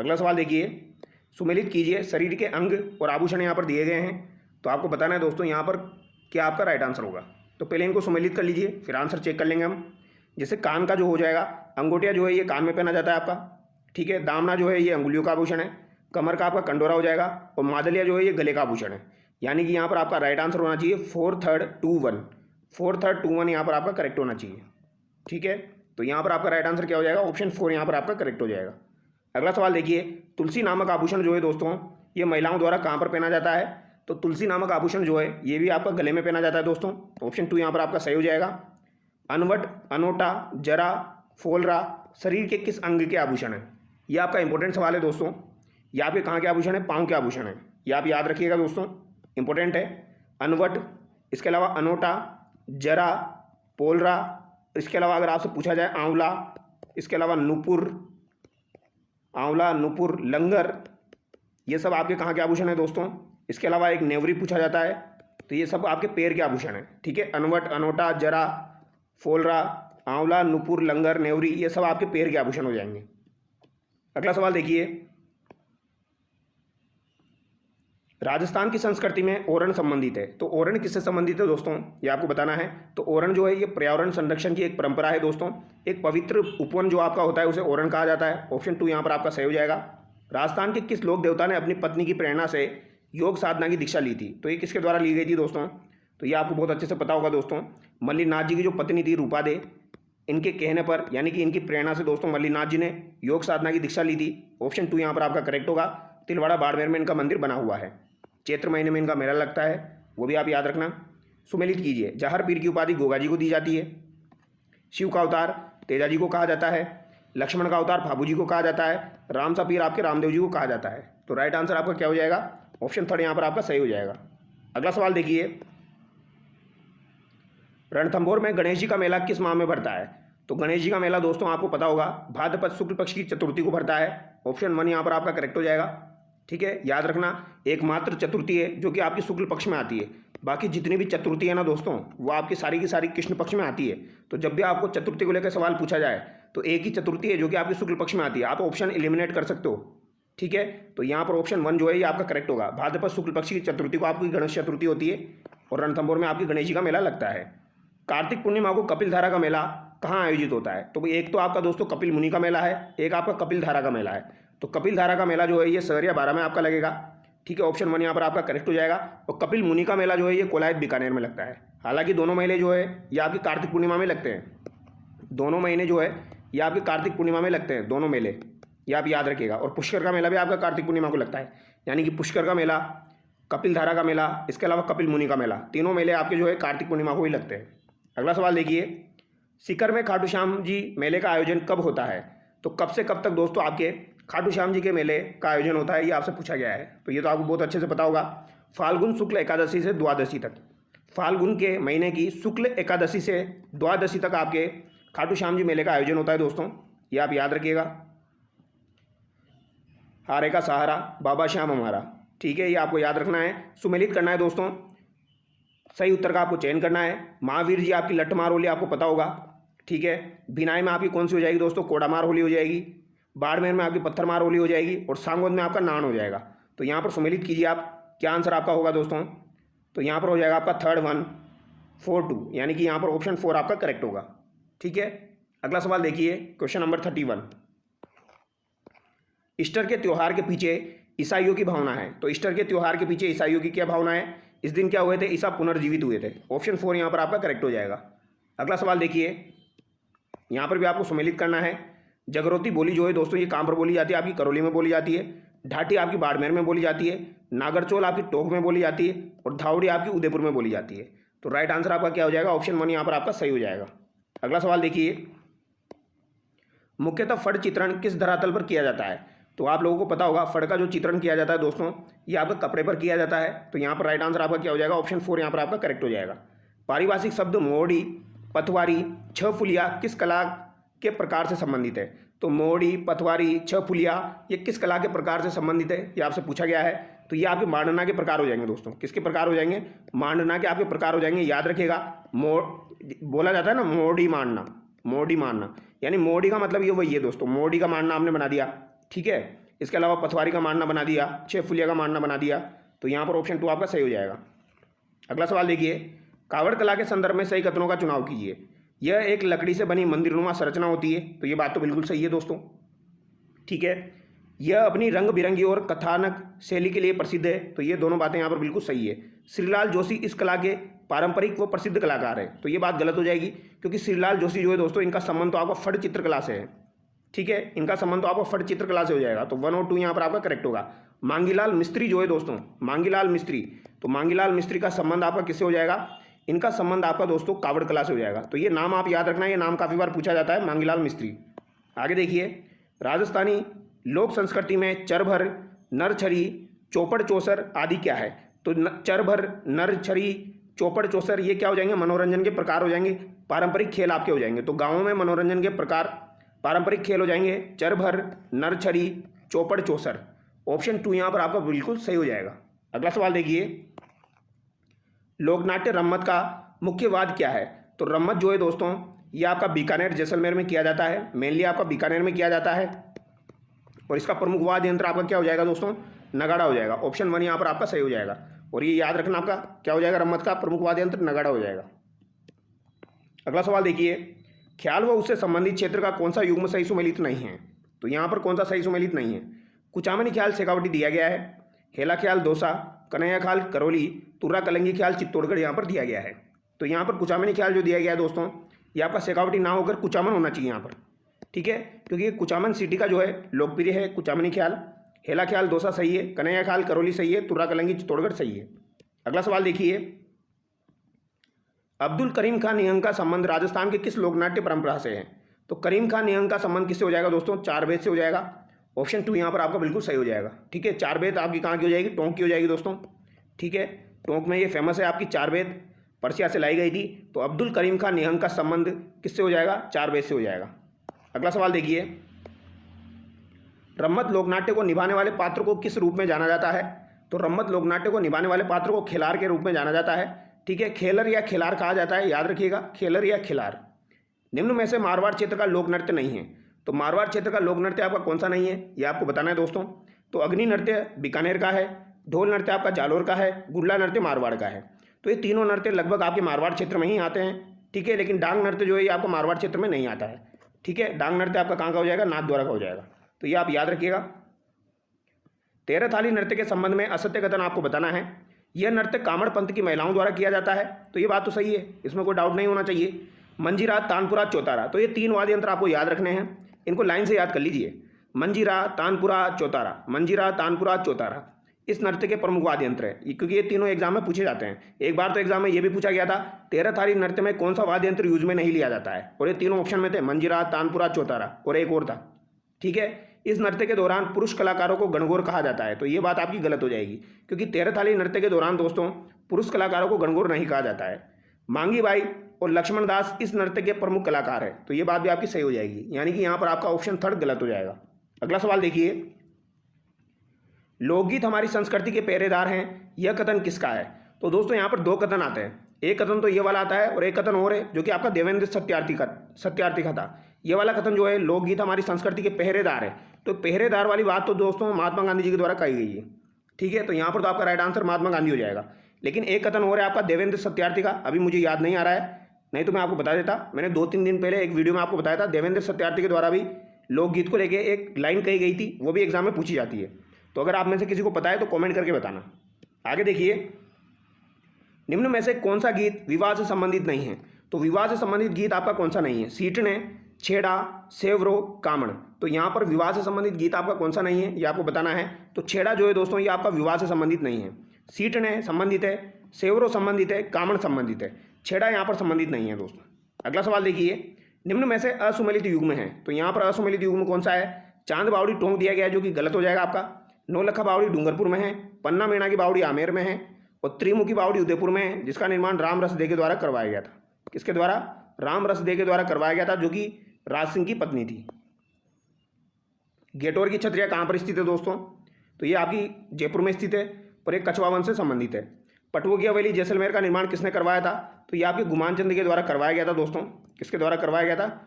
अगला सवाल देखिए, सुमेलित कीजिए शरीर के अंग और आभूषण यहाँ पर दिए गए हैं। तो आपको बताना है दोस्तों यहाँ पर क्या आपका राइट आंसर होगा। तो पहले इनको सुमेलित कर लीजिए, फिर आंसर चेक कर लेंगे हम। जैसे कान का जो हो जाएगा, अंगूठिया जो है ये कान में पहना जाता है आपका, ठीक है। दामना जो है ये अंगुलियों का आभूषण है। कमर का आपका कंडोरा हो जाएगा। और मादलिया जो है ये गले का आभूषण है। यानी कि यहाँ पर आपका राइट आंसर होना चाहिए 4 3 2 1। 4 3 2 1 यहाँ पर आपका करेक्ट होना चाहिए, ठीक है। तो यहाँ पर आपका राइट आंसर क्या हो जाएगा, ऑप्शन 4 यहाँ पर आपका करेक्ट हो जाएगा। अगला सवाल देखिए, तुलसी नामक आभूषण जो है दोस्तों ये महिलाओं द्वारा कहाँ पर पहना जाता है। तो तुलसी नामक आभूषण जो है ये भी आपका गले में पहना जाता है दोस्तों। ऑप्शन 2 यहाँ पर आपका सही हो जाएगा। अनवट, अनोटा, जरा, फोलरा शरीर के किस अंग के आभूषण है। ये आपका इंपॉर्टेंट सवाल है दोस्तों। ये आपके कहाँ के आभूषण है, पाँव के आभूषण है। ये आप याद रखिएगा दोस्तों, इंपॉर्टेंट है। अनवट, इसके अलावा अनोटा, जरा, पोलरा, इसके अलावा अगर आपसे पूछा जाए आंवला, इसके अलावा नुपुर, आंवला, नुपुर, लंगर, ये सब आपके कहाँ के आभूषण है दोस्तों। इसके अलावा एक नेवरी पूछा जाता है, तो ये सब आपके पैर के आभूषण है, ठीक है। अनवट, अनोटा, जरा, फोलरा, आंवला, नुपुर, लंगर, नेवरी, ये सब आपके पैर के आभूषण हो जाएंगे। अगला सवाल देखिए, राजस्थान की संस्कृति में ओरण संबंधित है। तो ओरण किससे संबंधित है दोस्तों, ये आपको बताना है। तो ओरण जो है ये पर्यावरण संरक्षण की एक परंपरा है दोस्तों। एक पवित्र उपवन जो आपका होता है उसे ओरण कहा जाता है। ऑप्शन 2 यहाँ पर आपका सही हो जाएगा। राजस्थान के किस लोक देवता ने अपनी पत्नी की प्रेरणा से योग साधना की दीक्षा ली थी। तो ये किसके द्वारा ली गई थी दोस्तों। तो ये आपको बहुत अच्छे से पता होगा दोस्तों। मल्लीनाथ जी की जो पत्नी थी रूपा दे, इनके कहने पर यानी कि इनकी प्रेरणा से दोस्तों मल्लीनाथ जी ने योग साधना की दीक्षा ली थी। ऑप्शन 2 यहाँ पर आपका करेक्ट होगा। तिलवाड़ा बाड़मेर में इनका मंदिर बना हुआ है। चैत्र महीने में इनका मेला लगता है, वो भी आप याद रखना। सुमेलित कीजिए, जहर पीर की उपाधि गोगा जी को दी जाती है। शिव का अवतार तेजा जी को कहा जाता है। लक्ष्मण का अवतार फाबू जी को कहा जाता है। राम सा पीर आपके रामदेव जी को कहा जाता है। तो राइट आंसर आपका क्या हो जाएगा, ऑप्शन 3 यहाँ पर आपका सही हो जाएगा। अगला सवाल देखिए, रणथंभौर में गणेश जी का मेला किस माह में भरता है। तो गणेश जी का मेला दोस्तों आपको पता होगा भाद्रपद शुक्ल पक्ष की चतुर्थी को भरता है। ऑप्शन 1 यहाँ पर आपका करेक्ट हो जाएगा, ठीक है। याद रखना, एकमात्र चतुर्थी है जो कि आपकी शुक्ल पक्ष में आती है। बाकी जितनी भी चतुर्थी है ना दोस्तों वो आपकी सारी की सारी कृष्ण पक्ष में आती है। तो जब भी आपको चतुर्थी को लेकर सवाल पूछा जाए तो एक ही चतुर्थी है जो कि आपकी शुक्ल पक्ष में आती है। आप ऑप्शन एलिमिनेट कर सकते हो, ठीक है। तो यहाँ पर ऑप्शन 1 जो है ये आपका करेक्ट होगा। भाद्रपद शुक्ल पक्ष की चतुर्थी को आपकी गणेश चतुर्थी होती है और रणथंभौर में आपकी गणेश जी का मेला लगता है। कार्तिक पूर्णिमा को कपिल धारा का मेला कहाँ आयोजित होता है। तो एक तो आपका दोस्तों कपिल मुनि का मेला है, एक आपका कपिल धारा का मेला है। तो कपिल धारा का मेला जो है ये सहरिया 12 में आपका लगेगा, ठीक है। ऑप्शन 1 यहाँ पर आपका करेक्ट हो जाएगा। और कपिल मुनि का मेला जो है ये कोलायत बीकानेर में लगता है। हालांकि दोनों मेले जो है ये आपकी कार्तिक पूर्णिमा में लगते हैं। दोनों महीने जो है ये आपकी कार्तिक पूर्णिमा में लगते हैं, दोनों मेले, ये आप याद रखिएगा। और पुष्कर का मेला भी आपका कार्तिक पूर्णिमा को लगता है। यानी कि पुष्कर का मेला, कपिल धारा का मेला, इसके अलावा कपिल मुनि का मेला, तीनों मेले आपके जो है कार्तिक पूर्णिमा को ही लगते हैं। अगला सवाल देखिए, सीकर में खाटू श्याम जी मेले का आयोजन कब होता है। तो कब से कब तक दोस्तों आपके खाटू श्याम जी के मेले का आयोजन होता है, ये आपसे पूछा गया है। तो ये तो आपको बहुत अच्छे से पता होगा। फाल्गुन शुक्ल एकादशी से द्वादशी तक, फाल्गुन के महीने की शुक्ल एकादशी से द्वादशी तक आपके खाटू श्याम जी मेले का आयोजन होता है दोस्तों, ये आप याद रखिएगा। हारे का सहारा बाबा श्याम हमारा, ठीक है, ये आपको याद रखना है। सुमेलित करना है दोस्तों, सही उत्तर का आपको चयन करना है। महावीर जी आपकी लट्ठमार होली आपको पता होगा, ठीक है। भिनाई में आपकी कौन सी हो जाएगी दोस्तों, कोडामार होली हो जाएगी। बाड़मेर में आपकी पत्थरमार होली हो जाएगी और सांगोद में आपका नान हो जाएगा। तो यहाँ पर सुमेलित कीजिए आप, क्या आंसर आपका होगा दोस्तों। तो यहाँ पर हो जाएगा आपका 3rd 1 4 2, यानी कि यहाँ पर ऑप्शन 4 आपका करेक्ट होगा, ठीक है। अगला सवाल देखिए, क्वेश्चन नंबर 31। ईस्टर के त्यौहार के पीछे ईसाइयों की भावना है। तो ईस्टर के त्यौहार के पीछे ईसाइयों की क्या भावना है, इस दिन क्या हुए थे, ईसा पुनर्जीवित हुए थे। ऑप्शन 4 यहाँ पर आपका करेक्ट हो जाएगा। अगला सवाल देखिए, यहाँ पर भी आपको सुमेलित करना है। जगरोती बोली जो है दोस्तों ये कहाँ पर बोली जाती है, आपकी करौली में बोली जाती है। ढाटी आपकी बाड़मेर में बोली जाती है। नागरचोल आपकी टोक में बोली जाती है और धावड़ी आपकी उदयपुर में बोली जाती है। तो राइट आंसर आपका क्या हो जाएगा, ऑप्शन 1 यहाँ पर आपका सही हो जाएगा। अगला सवाल देखिए, मुख्यतः फड़ चित्रण किस धरातल पर किया जाता है। तो आप लोगों को पता होगा फड़ का जो चित्रण किया जाता है दोस्तों ये आपका कपड़े पर किया जाता है। तो यहाँ पर राइट आंसर आपका क्या हो जाएगा, ऑप्शन 4 यहाँ पर आपका करेक्ट हो जाएगा। पारिभाषिक शब्द मोड़ी, पथवारी, 6 फुलिया किस कला के प्रकार से संबंधित है। तो मोड़ी, पथवारी, 6 फुलिया ये किस कला के प्रकार से संबंधित है, ये आपसे पूछा गया है। तो ये आपके मांडना के प्रकार हो जाएंगे दोस्तों। किसके प्रकार हो जाएंगे, मांडना के आपके प्रकार हो जाएंगे। याद रखिएगा, बोला जाता है ना मोड़ी मांडना, मोड़ी मांडना, यानी मोड़ी का मतलब ये वही है दोस्तों, मोड़ी का मांडना आपने बना दिया, ठीक है। इसके अलावा पथवारी का मांडना बना दिया, 6 फुलिया का मांडना बना दिया। तो यहाँ पर ऑप्शन 2 आपका सही हो जाएगा। अगला सवाल देखिए, कावड़ कला के संदर्भ में सही कथनों का चुनाव कीजिए। यह एक लकड़ी से बनी मंदिरनुमा संरचना होती है। तो ये बात तो बिल्कुल सही है दोस्तों, ठीक है। यह अपनी रंग बिरंगी और कथानक शैली के लिए प्रसिद्ध है। तो ये दोनों बातें यहाँ पर बिल्कुल सही है। श्रीलाल जोशी इस कला के पारंपरिक व प्रसिद्ध कलाकार है। तो ये बात गलत हो जाएगी, क्योंकि श्रीलाल जोशी जो है दोस्तों, इनका संबंध तो आपका फट चित्रकला से है, ठीक है। इनका संबंध तो आपका फट चित्रकला से हो जाएगा। तो 1 और 2 यहाँ पर आपका करेक्ट होगा। मांगीलाल मिस्त्री जो है दोस्तों, मांगीलाल मिस्त्री, तो मांगीलाल मिस्त्री का संबंध आपका किससे हो जाएगा? इनका संबंध आपका दोस्तों कावड़ कला से हो जाएगा। तो ये नाम आप याद रखना, ये नाम काफ़ी बार पूछा जाता है, मांगीलाल मिस्त्री। आगे देखिए, राजस्थानी लोक संस्कृति में चरभर, नरछरी, चौपड़ चौसर आदि क्या है? तो चरभर, नरछरी, चौपड़ चौसर ये क्या हो जाएंगे? मनोरंजन के प्रकार हो जाएंगे, पारंपरिक खेल आपके हो जाएंगे। तो गाँवों में मनोरंजन के प्रकार पारंपरिक खेल हो जाएंगे चरभर, नरछरी, चौपड़ चौसर। ऑप्शन 2 यहाँ पर आपका बिल्कुल सही हो जाएगा। अगला सवाल देखिए, लोकनाट्य रम्मत का मुख्य वाद्य क्या है? तो रम्मत जो है दोस्तों, ये आपका बीकानेर जैसलमेर में किया जाता है, मेनली आपका बीकानेर में किया जाता है। और इसका प्रमुख वाद्य यंत्र आपका क्या हो जाएगा दोस्तों? नगाड़ा हो जाएगा। ऑप्शन 1 यहाँ पर आपका सही हो जाएगा। और ये याद रखना, आपका क्या हो जाएगा? रम्मत का प्रमुख वाद्य यंत्र नगाड़ा हो जाएगा। अगला सवाल देखिए, ख्याल व उससे संबंधित क्षेत्र का कौन सा युग्म सही सुमेलित नहीं है? तो यहाँ पर कौन सा सही सुमेलित नहीं है? कुचामनी ख्याल शेखावटी दिया गया है, हेला ख्याल दौसा, कन्हैया ख्याल करौली, तुर्रा कलंगी ख्याल चित्तौड़गढ़ यहाँ पर दिया गया है। तो यहाँ पर कुचामनी ख्याल जो दिया गया है दोस्तों, ये आपका शेखावटी ना होकर कुचामन होना चाहिए यहाँ पर, ठीक है, क्योंकि कुचामन सिटी का जो है लोकप्रिय है कुचामनी ख्याल। हेला ख्याल दौसा सही है, कन्हैया ख्याल करौली सही है, तुर्रा कलंगी चित्तौड़गढ़ सही है। अगला सवाल देखिए, अब्दुल करीम खान निहंग का संबंध राजस्थान के किस लोकनाट्य परंपरा से है? तो करीम खान निहंग का संबंध किससे हो जाएगा दोस्तों? चार बेद से हो जाएगा। ऑप्शन 2 यहाँ पर आपका बिल्कुल सही हो जाएगा, ठीक है। चार बेद आपकी कहाँ की हो जाएगी? टोंक की हो जाएगी दोस्तों, ठीक है। टोंक में ये फेमस है आपकी चार बेद, पर्सिया से लाई गई थी। तो अब्दुल करीम खान निहंग का संबंध किससे हो जाएगा? चार बेद से हो जाएगा। अगला सवाल देखिए, रम्मत लोकनाट्य को निभाने वाले पात्र को किस रूप में जाना जाता है? तो रम्मत लोकनाट्य को निभाने वाले पात्र को खिलार के रूप में जाना जाता है, ठीक है। खेलर या खिलार कहा जाता है, याद रखिएगा, खेलर या खिलार। निम्न में से मारवाड़ क्षेत्र का लोक नृत्य नहीं है। तो मारवाड़ क्षेत्र का लोक नृत्य आपका कौन सा नहीं है, यह आपको बताना है दोस्तों। तो अग्नि नृत्य बीकानेर का है, ढोल नृत्य आपका जालोर का है, गुल्ला नृत्य मारवाड़ का है। तो ये तीनों नृत्य लगभग आपके मारवाड़ क्षेत्र में ही आते हैं, ठीक है। लेकिन डांग नृत्य जो है ये आपको मारवाड़ क्षेत्र में नहीं आता है, ठीक है। डांग नृत्य आपका कहाँ का हो जाएगा? नाथद्वारा का हो जाएगा। तो ये आप याद रखिएगा। 13 थाली नृत्य के संबंध में असत्य कथन आपको बताना है। यह नृत्य कामड़ पंथ की महिलाओं द्वारा किया जाता है। तो ये बात तो सही है, इसमें कोई डाउट नहीं होना चाहिए। मंजीरा, तानपुरा, चौतारा, तो ये 3 वाद्य यंत्र आपको याद रखने हैं, इनको लाइन से याद कर लीजिए। मंजीरा, तानपुरा, चौतारा, मंजीरा, तानपुरा, चौतारा इस नृत्य के प्रमुख वाद्य यंत्र है, क्योंकि ये तीनों एग्जाम में पूछे जाते हैं। एक बार तो एग्जाम में ये भी पूछा गया था, 13 थाली नृत्य में कौन सा वाद्य यंत्र यूज में नहीं लिया जाता है, और ये तीनों ऑप्शन में थे, मंजीरा, तानपुरा, चौतारा और एक और था, ठीक है। इस नृत्य के दौरान पुरुष कलाकारों को गणगौर कहा जाता है। तो ये बात आपकी गलत हो जाएगी, क्योंकि 13 थाली नृत्य के दौरान दोस्तों पुरुष कलाकारों को गणगौर नहीं कहा जाता है। मांगी बाई और लक्ष्मण दास इस नृत्य के प्रमुख कलाकार है। तो ये बात भी आपकी सही हो जाएगी, यानी कि यहाँ पर आपका ऑप्शन 3 गलत हो जाएगा। अगला सवाल देखिए, लोकगीत हमारी संस्कृति के पहरेदार हैं, यह कथन किसका है? तो दोस्तों यहाँ पर 2 कथन आते हैं। एक कथन तो ये वाला आता है और एक कथन और है जो कि आपका देवेंद्र सत्यार्थी का था। ये वाला कथन जो है, लोकगीत हमारी संस्कृति के पहरेदार है। तो पहरेदार वाली बात तो दोस्तों महात्मा गांधी जी के द्वारा कही गई है, ठीक है। तो यहाँ पर तो आपका राइट आंसर महात्मा गांधी हो जाएगा। लेकिन एक कथन और है आपका देवेंद्र सत्यार्थी का, अभी मुझे याद नहीं आ रहा है, नहीं तो मैं आपको बता देता। मैंने 2-3 दिन पहले एक वीडियो में आपको बताया था, देवेंद्र सत्यार्थी के द्वारा भी लोकगीत को लेकर एक लाइन कही गई थी, वो भी एग्जाम में पूछी जाती है। तो अगर आप में से किसी को पता है तो कॉमेंट करके बताना। आगे देखिए, निम्न में से कौन सा गीत विवाह से संबंधित नहीं है? तो विवाह से संबंधित गीत आपका कौन सा नहीं है? सीटने, छेड़ा, सेवरो, कामण। तो यहाँ पर विवाह से संबंधित गीत आपका कौन सा नहीं है, ये आपको बताना है। तो छेड़ा जो है दोस्तों, ये आपका विवाह से संबंधित नहीं है। सीटने संबंधित है, सेवरो संबंधित है, कामण संबंधित है, छेड़ा यहाँ पर संबंधित नहीं है दोस्तों। अगला सवाल देखिए, निम्न में से असुमेलित युग्म है। तो यहाँ पर असुमेलित युग्म कौन सा है? चांद बावड़ी टोंक दिया गया है, जो कि गलत हो जाएगा आपका। नौलखा बावड़ी डूंगरपुर में है, पन्ना मेना की बावड़ी आमेर में है, और त्रिमुखी बावड़ी उदयपुर में है, जिसका निर्माण राम रसदे के द्वारा करवाया गया था। किसके द्वारा? राम रसदे के द्वारा करवाया गया था, जो कि राज सिंह की पत्नी थी। गेटोर की छतरिया कहाँ पर स्थित है दोस्तों? तो ये आपकी जयपुर में स्थित है और एक कछवा वंश से संबंधित है। पटुआ की हवेली जैसलमेर का निर्माण किसने करवाया था? तो ये आपके गुमान चंद के द्वारा करवाया गया था दोस्तों। किसके द्वारा करवाया गया था?